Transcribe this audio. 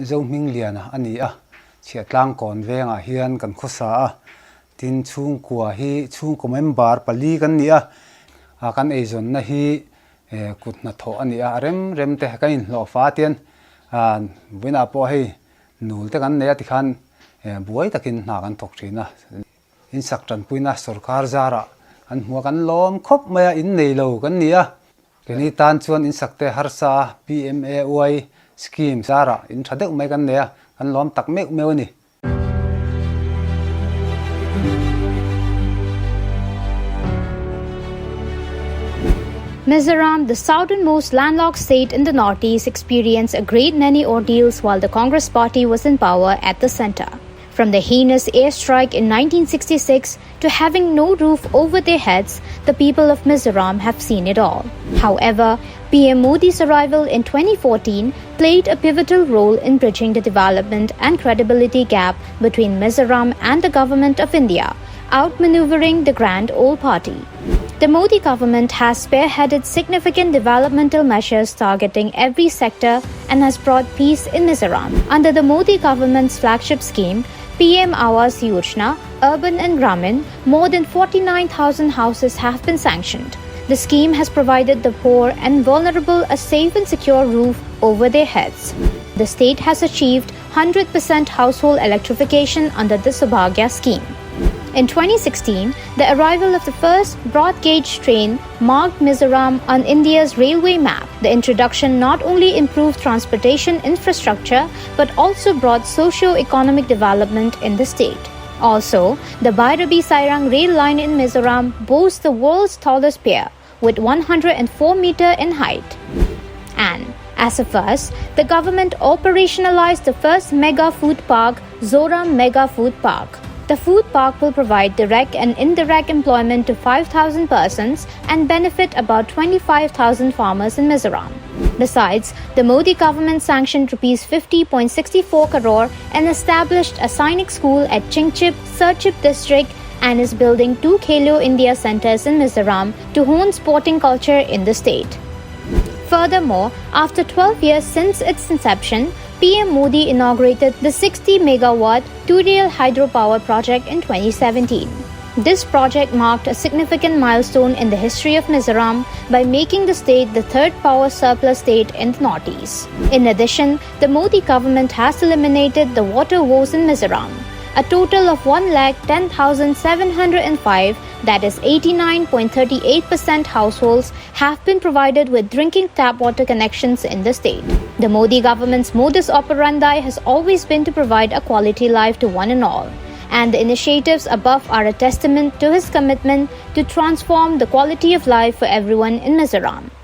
zo mingliana ani a chiatlang kon venga hian kan khosa a tin chung kwa hi chung ko member pali kan ni a kan ezon na hi kutna tho ani a rem te kain lo fa tian buina po hi nul te kan ne ti khan buai takin na kan thok thina in saktan puina sarkar zara an hua kan lom khop maya in nei lo kan ni a keni tan chuan in sakte harsa PMAY scheme zara in thadek mai kan ne a kan lom tak mek mewani Mizoram, the southernmost landlocked state in the northeast, experienced a great many ordeals while the Congress party was in power at the center. From the heinous airstrike in 1966 to having no roof over their heads, the people of Mizoram have seen it all. However, PM Modi's arrival in 2014 played a pivotal role in bridging the development and credibility gap between Mizoram and the government of India, outmaneuvering the Grand Old Party. The Modi government has spearheaded significant developmental measures targeting every sector and has brought peace in Mizoram. Under the Modi government's flagship scheme, PM Awas Yojana, Urban and Gramin, more than 49,000 houses have been sanctioned. The scheme has provided the poor and vulnerable a safe and secure roof over their heads. The state has achieved 100% household electrification under the Subhagya scheme. In 2016, the arrival of the first broad-gauge train marked Mizoram on India's railway map. The introduction not only improved transportation infrastructure but also brought socio-economic development in the state. Also, the Bhairabi-Sairang rail line in Mizoram boasts the world's tallest pier, with 104 meters in height. And as a first, the government operationalized the first mega food park, Zoram Mega Food Park. The food park will provide direct and indirect employment to 5,000 persons and benefit about 25,000 farmers in Mizoram. Besides, the Modi government sanctioned Rs 50.64 crore and established a Sainik school at Chingchip, Serchip district and is building 2 Khelo India centers in Mizoram to hone sporting culture in the state. Furthermore, after 12 years since its inception, PM Modi inaugurated the 60-megawatt two-rail hydropower project in 2017. This project marked a significant milestone in the history of Mizoram by making the state the third power surplus state in the northeast. In addition, the Modi government has eliminated the water woes in Mizoram. A total of 110,705, that is 89.38% households, have been provided with drinking tap water connections in the state. The Modi government's modus operandi has always been to provide a quality life to one and all, and the initiatives above are a testament to his commitment to transform the quality of life for everyone in Mizoram.